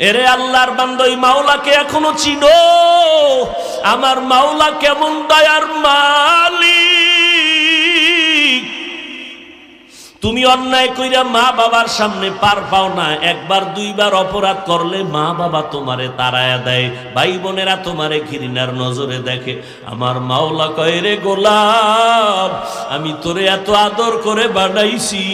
এরে আল্লাহর বান্দা, ওই মাওলাকে এখনো চিনো? আমার মাওলা কেমন দয়ার মালিক। তুমি অন্যায় কইরা মা বাবার সামনে পার পাও না, একবার দুইবার অপরাধ করলে মা বাবা তোমারে তাড়ায়া দেয়, ভাই বোনেরা তোমারে ঘৃণার নজরে দেখে। আমার মাওলা কয়, রে গোলাম, আমি তোরে এত আদর করে বানাইছি,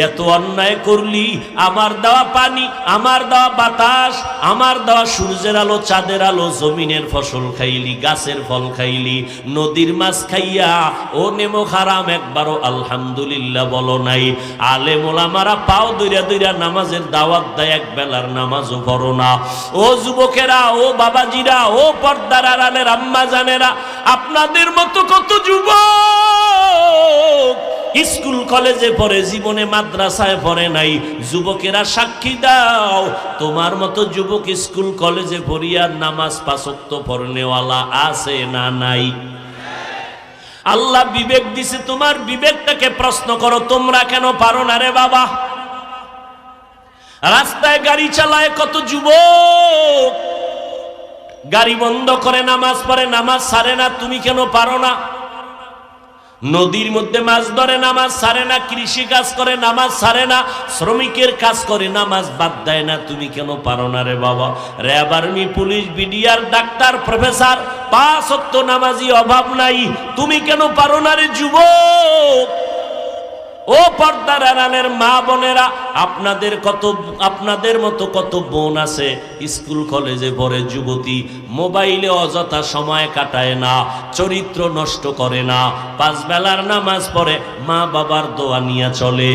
এত অন্যায় করলি, আমার দেওয়া পানি, আমার দেওয়া বাতাস, আমার দেওয়া সূর্যের আলো, চাঁদের আলো, জমিনের ফসল খাইলি, গাছের ফল খাইলি, নদীর মাছ খাইয়া ও নেমো হারাম একবারও আলহামদুলিল্লাহ বলো নাই। আলেম ওলামারা পাও দইরা দইরা নামাজের দাওয়াত দেয়, এক বেলার নামাজও পড়ো না। ও যুবকেরা, ও বাবাজিরা, ও পর্দার আড়ালের আম্মা জানেরা, আপনাদের মতো কত যুবক স্কুল কলেজে পড়ে, জীবনে মাদ্রাসায় পড়ে নাই। যুবকেরা সাক্ষী দাও, তোমার মতো যুবক স্কুল কলেজে পড়িয়া নামাজ পাঁচ ওয়াক্ত পড়নেওয়ালা আছে না নাই? আল্লাহ বিবেক দিছে, তোমার বিবেকটাকে প্রশ্ন করো, তোমরা কেন পারো না রে বাবা? রাস্তায় গাড়ি চালায় কত যুবক, গাড়ি বন্ধ করে নামাজ পড়ে, নামাজ ছাড়ে না, তুমি কেন পারো না? নদীর মধ্যে মাছ ধরে, নামাজ ছাড়ে না, কৃষি কাজ করে, নামাজ ছাড়ে না, শ্রমিকের কাজ করে, নামাজ বাদ দেয় না, তুমি কেন পারো না রে বাবা? RAB, army, police, BDR, doctor, professor, পাঁচ ওয়াক্ত নামাজি অভাব নাই, তুমি কেন পারো না রে যুবক? ও পর্দার আড়ালের মা বোনেরা, আপনাদের মতো কত বোন আছে স্কুল কলেজে পড়ে, যুবতী, মোবাইলে অযথা সময় কাটায় না, চরিত্র নষ্ট করে না, পাঁচ বেলার নামাজ পড়ে, মা বাবার দোয়া নিয়ে চলে।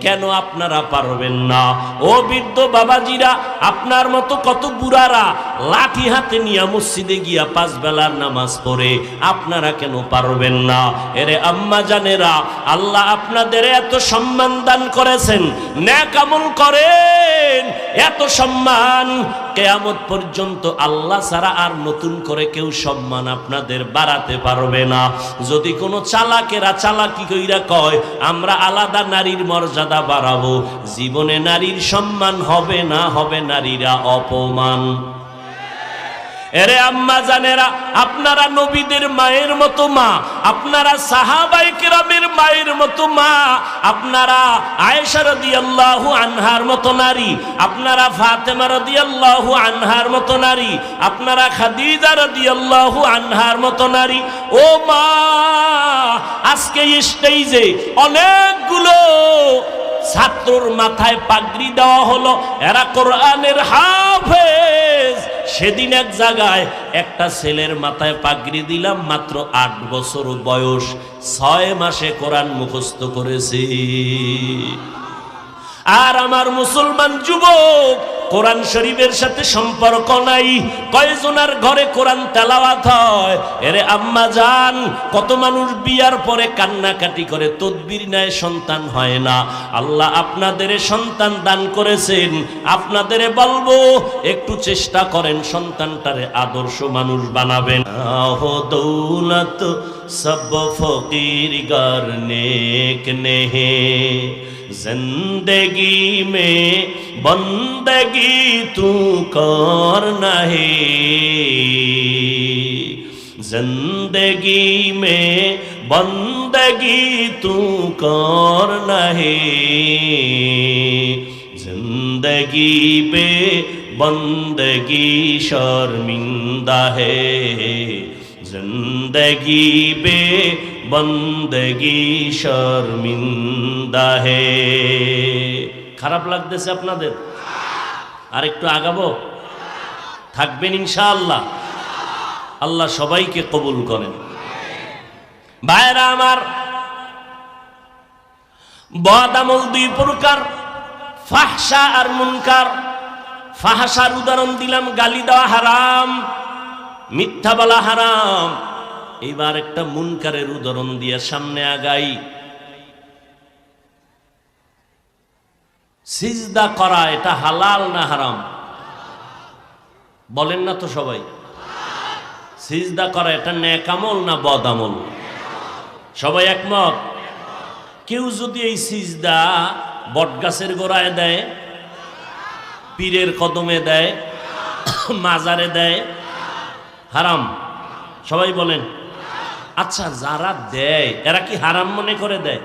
কেন আপনারা পারবেন না? ও বৃদ্ধ বাবাজিরা, আপনার মতো কত বুড়ারা লাঠি হাতে নিয়ে মসজিদে গিয়া পাঁচ বেলার নামাজ পড়ে, আপনারা কেন পারবেন না? এরে আম্মা জানেরা, আল্লাহ আপনাদের এত সম্মান দান করেছেন, নেক আমল করেন, এত সম্মান, কিয়ামত পর্যন্ত আল্লাহ ছাড়া আর নতুন করে কেউ সম্মান আপনাদের বাড়াতে পারবে না। যদি কোনো চালাকেরা চালাকি কইরা কয় আমরা আলাদা নারীর মর্যাদা বাড়াবো, জীবনে নারীর সম্মান হবে না, হবে নারীরা অপমান। এরে আম্মা জানেরা, আপনারা নবীদের মায়ের মতো মা, আপনারা সাহাবায়ে কেরামের মায়ের মতো মা, আপনারা আয়েশা রাদিয়াল্লাহু আনহার মতো নারী, আপনারা ফাতেমা রাদিয়াল্লাহু আনহার মতো নারী, আপনারা খাদিজা রাদিয়াল্লাহু আনহার মতো নারী। ও মা, আজকে স্টেজে অনেকগুলো ছাত্রর মাথায় পাগড়ি দেওয়া হলো, এরা কোরআনের হাফেজ। সেদিন এক জায়গায় একটা ছেলের মাথায় পাগড়ি দিলাম, মাত্র 8 বছর বয়স, 6 মাসে কোরআন মুখস্থ করেছে। আর আমার মুসলমান যুবক, কোরআন শরীফের সাথে সম্পর্ক নাই। কয়জনের ঘরে কোরআন তেলাওয়াত হয়? এরে আম্মা জান, কত মানুষ বিয়ার পরে কান্নাকাটি করে, তদবির নেয়, সন্তান হয় না। আল্লাহ আপনাদের সন্তান দান করেছেন, আপনাদের বলবো একটু চেষ্টা করেন সন্তানটারে আদর্শ মানুষ বানাবেন। আহো দৌলত সব ফকির গার নেক নেহে, जिंदगी में बंदगी तू करना है, जिंदगी में बंदगी तू करना है, जिंदगी पे बंदगी शर्मिंदा है, जिंदगी पे बंदगी शर्मिंदा है। খারাপ লাগতেছে আপনাদের? আর একটু আগাবো? থাকবেন ইনশাআল্লাহ? আল্লাহ সবাইকে কবুল করেন। ভাইরা আমার, বদ আমল দুই প্রকার, ফাহশা আর মুনকার। ফাহশার উদাহরণ দিলাম, গালি দেওয়া হারাম, মিথ্যা বলা হারাম। এইবার একটা মুনকারের উদাহরণ দিয়ে সামনে আগাই। সিজদা করা, এটা হালাল না হারাম? বলেন না তো সবাই। সিজদা করা এটা নেক আমল না বদ আমল? সবাই একমত? কেউ যদি এই সিজদা বটগাছের গোড়ায় দেয়, পীরের কদমে দেয়, মাজারে দেয়, হারাম। সবাই বলেন। আচ্ছা, যারা দেয় এরা কি হারাম মনে করে দেয়?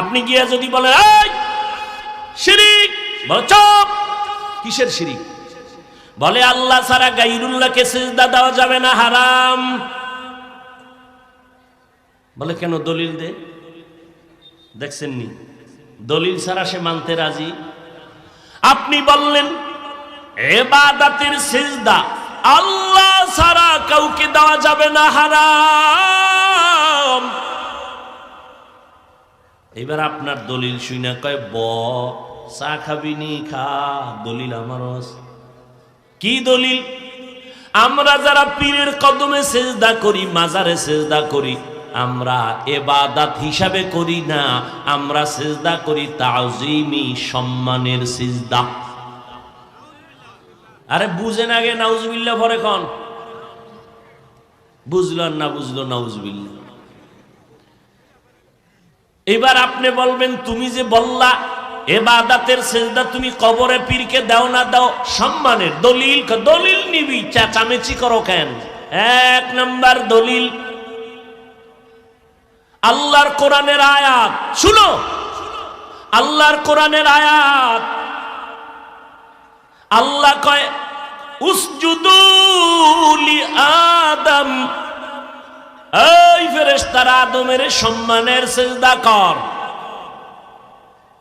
আপনি গিয়া যদি বলেন এই শিরিক, বলে চুপ, কিসের শিরিক? বলে আল্লাহ ছাড়া গায়রুল্লাহকে সিজদা দেওয়া যাবে না, হারাম। বলে কেন? দলিল দে। দেখছেন নি, দলিল ছাড়া সে মানতে রাজি। আপনি বললেন ইবাদতের সিজদা আল্লাহ ছাড়া কাউকে দেওয়া যাবে না, হারাম। এবার আপনার দলিল শুনে কয় চা খাবি নি, খা, দলিল আমারও। কি দলিল? আমরা যারা পীরের কদমে সিজদা করি, মাজারে সিজদা করি, আমরা ইবাদত হিসাবে করি না, আমরা সিজদা করি তাজিমি, সম্মানের সিজদা। আরে বুঝেন আগে নাউজুবিল্লাহ পরে কোন। বুঝলো না বুঝলো, নাউজুবিল্লাহ। এবার আপনি বলবেন তুমি যে বললা ইবাদতের সিজদা তুমি কবরে পীরকে দাও না, দাও সম্মানের। দলিল? দলিল নিবি, চেঁচামেচি করো কেন? এক নাম্বার দলিল আল্লাহর কোরআনের আয়াত। শুনো, আল্লাহর কোরআনের আয়াত। আল্লাহ কয় উসজুদু লি আদম, এই ফেরেশতারা আদমের সম্মানের সিজদা কর।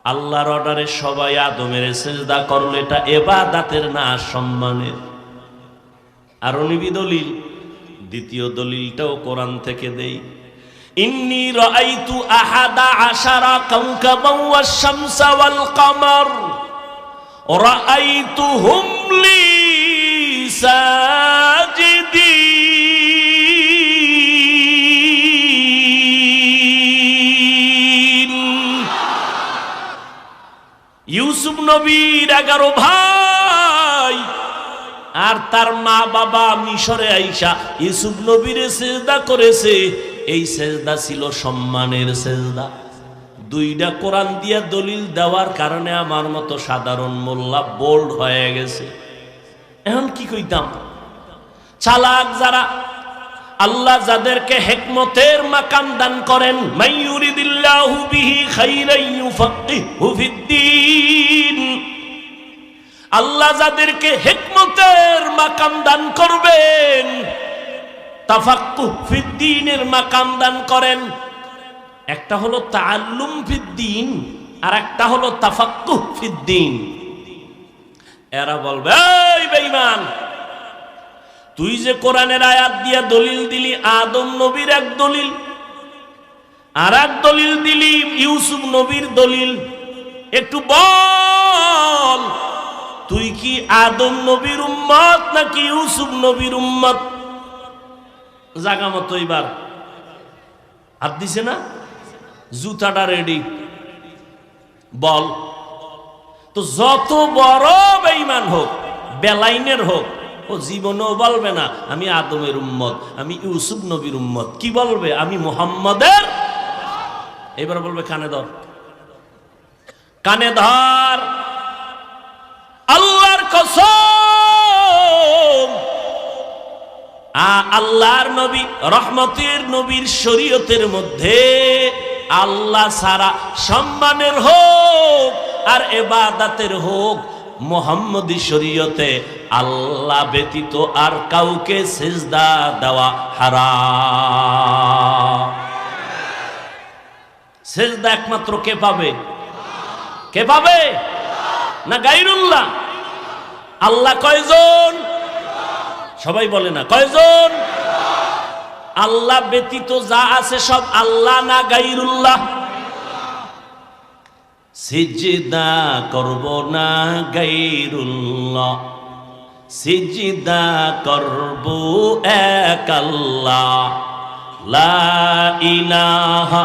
আল্লাহর অর্ডারে সবাই আদমের সিজদা করলে এটা ইবাদতের না, সম্মানের। আর নিবি দলিল। দ্বিতীয় দলিলটাও কোরআন থেকে দেই। ইন্নী রাআইতু আহাদা আশারা কাওকাবান ওয়াশ শামসা ওয়াল কমার রাআইতুহুম লি সাজিদিন। ইউসুফ নবীর 11 ভাই আর তার মা বাবা মিশরে আইসা ইউসুফ নবীরে সিজদা করেছে। এই সিজদা ছিল সম্মানের সিজদা। দুইটা কোরআন দিয়া দলিল দেওয়ার কারণে আমার মতো সাধারণ মোল্লা বোল্ড হয়ে গেছে। এখন কি কইতাম? চালাক যারা, আল্লাহ যাদেরকে হিকমতের মাকাম দান করেন, মাইয়ুরিদিল্লাহু বিহি খাইরান ইউফাক্কিহু ফিদ্দীন, আল্লাহ যাদেরকে হিকমতের মাকাম দান করবেন, তাফাক্কুহ ফিদ্দীনের মাকাম দান করেন। একটা হলো তাআল্লুম ফিদ্দীন আর একটা হলো তাফাক্কুহ ফিদ্দীন। এরা বলবে এই বেঈমান, তুই যে কোরআনের আয়াত দিয়া দলিল দিলি আদম নবীর এক দলিল, আর এক দলিল দিলি ইউসুফ নবীর দলিল, একটু বল তুই কি আদম নবীর উম্মত নাকি ইউসুফ নবীর উম্মত? জাগা মতো এবার হাত দিছে না, জুতাটা রেডি, বল। তো যত বড় বেঈমান হোক, বেলাইনের হোক, ও জীবনেও বলবে না আমি আদমের উম্মত, আমি ইউসুফ নবীর উম্মত। কি বলবে? আমি মুহাম্মাদের। এবার বলবে কানে ধর, কানে ধর, আল্লাহর কসম, আল্লাহর নবী রহমতের নবীর শরীয়তের মধ্যে আল্লাহ ছাড়া সম্মানের হোক আর ইবাদতের হোক, মুহাম্মদী শরীয়তে আল্লাহ ব্যতীত আর কাউকে সিজদা দেওয়া হারাম। সিজদা একমাত্র কে পাবে? কে পাবে? না গায়রুল্লাহ? আল্লাহ কয়জন? সবাই বলে না কয়জন? আল্লাহ ব্যতীত যা আছে সব আল্লাহ না গায়রুল্লাহ? সিজদা করব না গায়রুল্লাহ, সিজদা করব এক আল্লাহ, লা ইলাহা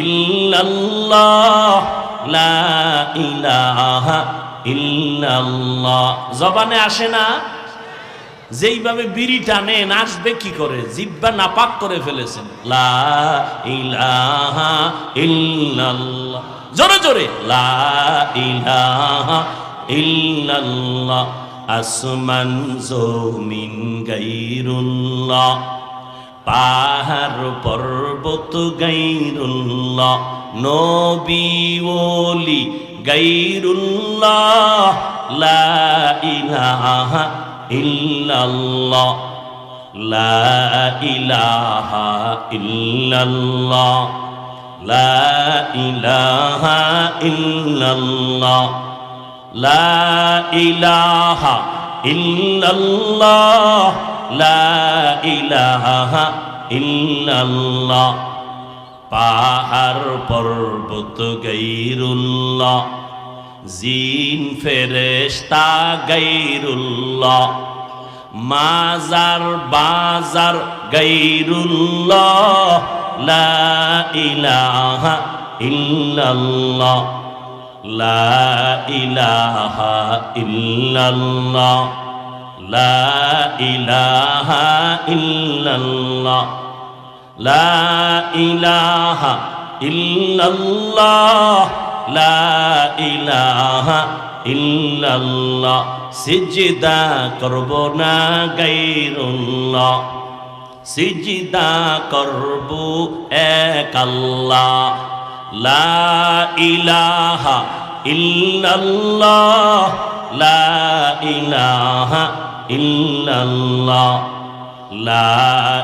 ইল্লাল্লাহ, লা ইলাহা ইল্লাল্লাহ। জবানে আসে না? যেইভাবে বিড়ি টানে নাচবে কি করে, জিহ্বা নাপাক করে ফেলেছেন। লা ইলাহা ইল্লাল্লাহ। জোরে জোরে লা ইলাহা ইল্লাল্লাহ, আসমান জমিন গায়রুল্লাহ, পাহাড় পর্বত গায়রুল্লাহ, নবী ওলি গায়রুল্লাহ, লা ইলাহা ইল্লাল্লাহ, লা ইলাহা ইল্লাল্লাহ, লা ইলাহা ইল্লাল্লাহ, লা ইলাহা ইল্লাল্লাহ, লা ইলাহা ইল্লাল্লাহ, পাহাড় পর্বত গায়রুল্লাহ, জিন ফেরেশতা গায়রুল্লাহ, মাজার বাজার গায়রুল্লাহ, লা ইলাহা ইল্লাল্লাহ, লা ইলাহা ইল্লাল্লাহ, লা ইলাহা ইল্লাল্লাহ, লা ইলাহা ইল্লাল্লাহ, লা ইলাহা ইল্লাল্লাহ, সিজদা করব না গায়রুল্লাহ, সিজদা করব এক আল্লাহ, লা ইলাহা ইল্লাল্লাহ, লা ইলাহা ইল্লাল্লাহ, লা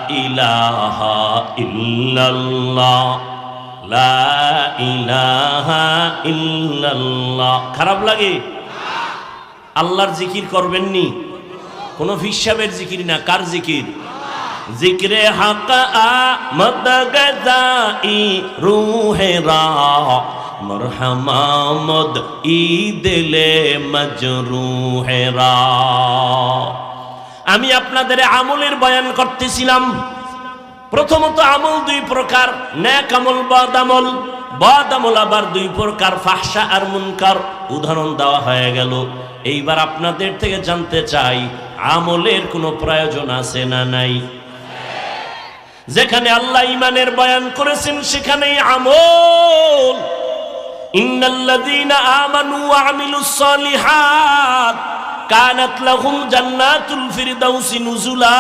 ইলাহা ইল্লাল্লাহ, লা ইলাহা ইল্লাল্লাহ। খারাপ লাগে? আল্লাহর জিকির করবেননি? কোন হিসাবের জিকির না, কার জিকির? জিক্রে হক আমদ গজাই রূহেরা মরহমামদ ই দিলে মজরুহেরা। আমি আপনাদের আমলের বয়ান করতেছিলাম। প্রথমত আমল দুই প্রকার, নেক আমল, বদ আমল। বদ আমল আবার দুই প্রকার, ফাহশা আর মুনকার। উদাহরণ দেওয়া হয়ে গেল। এইবার আপনাদের থেকে জানতে চাই, আমলের কোনো প্রয়োজন আছে না নাই? যেখানে আল্লাহ ঈমানের বয়ান করেছেন সেখানেই আমল। ইন্নাল্লাযীনা আমানু ওয়া আমিলুস সালিহাত কানাত লাহুম জান্নাতুল ফিরদাউসি নুজুলা।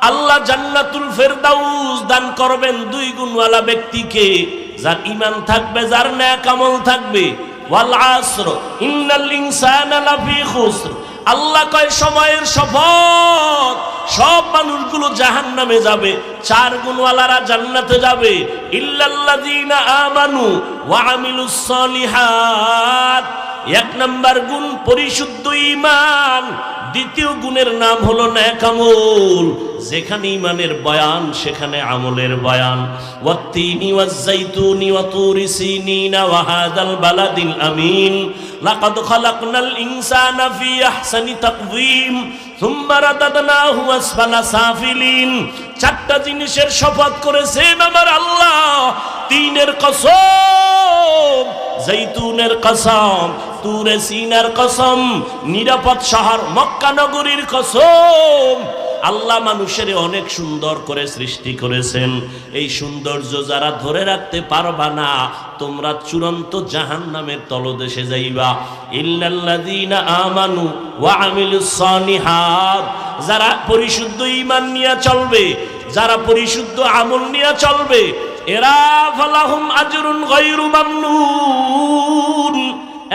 আল্লাহ জান্নাতুল ফিরদাউস দান করবেন দুই গুণওয়ালা ব্যক্তিকে, যার ঈমান থাকবে, যার নেক আমল থাকবে। ওয়াল আসর ইন্নাল ইনসানা লাফি খুসর। আল্লাহ কয় সময়ের শপথ, সব মানুষগুলো জাহান্নামে যাবে, চার গুণওয়ালারা জান্নাতে যাবে। ইল্লাল্লাযীনা আমানু ওয়া আমিলুস সালিহাত। এক নাম্বার গুণ পরিশুদ্ধ ঈমান, দ্বিতীয় গুণের নাম হলো নেক আমল। যেখানে ঈমানের বয়ান সেখানে আমলের বয়ান। ওয়াত্তিনি ওয়াজ-যাইতুনি ওয়া তুরি সিনিনা ওয়া হাযাল বালাদিল আমিন লাকাদ খালাকনাল ইনসানা ফি আহসানি তাকওয়িম সুম্মা রাদাদনাহু আসফালা সাফিলিন। চারটা জিনিসের শপথ করেছেন আমার আল্লাহ। তিনের কসম, জৈতুনের কসম, তুরে সিনার কসম, নিরাপদ শহর মক্কা নগরীর কসম। আল্লাহ মানুষের অনেক সুন্দর করে সৃষ্টি করেছেন। এই সৌন্দর্য যারা ধরে রাখতে পারবা না, তোমরা চূড়ান্ত জাহান্নামের তলদেশে যাইবা। ইল্লাল্লাযীনা আমানু ওয়া আমিলুস সালিহাত। যারা পরিশুদ্ধ ঈমান নিয়ে চলবে, যারা পরিশুদ্ধ আমল নিয়ে চলবে, এরা ফালাহুম আজরুন গায়রু মামনুন।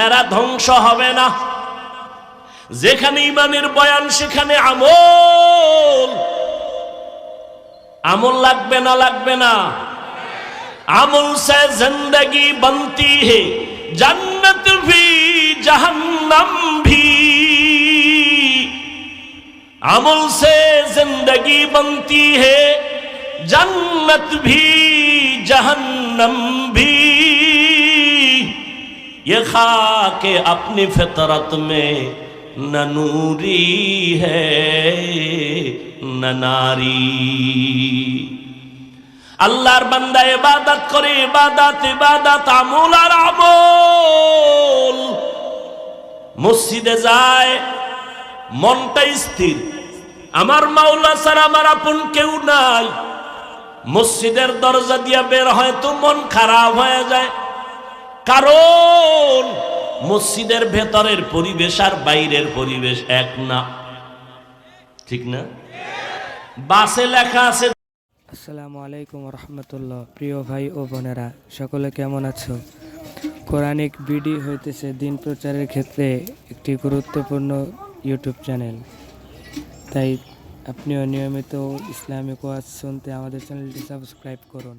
এরা ধ্বংস হবে না। যেখানে ঈমানের বয়ান সেখানে আমল। আমল লাগবে না? লাগবে না? আমল সে জিंदगी बनती है, जन्नत भी जहन्नम भी। আমল से जिंदगी बनती है, जन्नत भी जहन्नम भी। ये खाके अपनी फितरत में न नूरी है न नारी। আল্লাহর বান্দা ইবাদত করে, ইবাদত ইবাদত, আমল আর আমল। মসজিদে যায়, মনটা স্থির, আমার মাওলা ছাড়া আমার আপন কেউ নাই। মসজিদের দরজা দিয়া বের হয় তো মন খারাপ হয়ে যায়। কারণ মসজিদের ভেতরের পরিবেশ আর বাইরের পরিবেশ এক না, ঠিক না? বাসে লেখা আছে। আসসালামু আলাইকুম রহমতুল্লাহ। প্রিয় ভাই ও বোনেরা, সকলে কেমন আছো? কোরআনিক বিডি হইতেছে দিন প্রচারের ক্ষেত্রে একটি গুরুত্বপূর্ণ ইউটিউব চ্যানেল। তাই আপনিও নিয়মিত ইসলামিক ওয়াজ শুনতে আমাদের চ্যানেলটি সাবস্ক্রাইব করুন।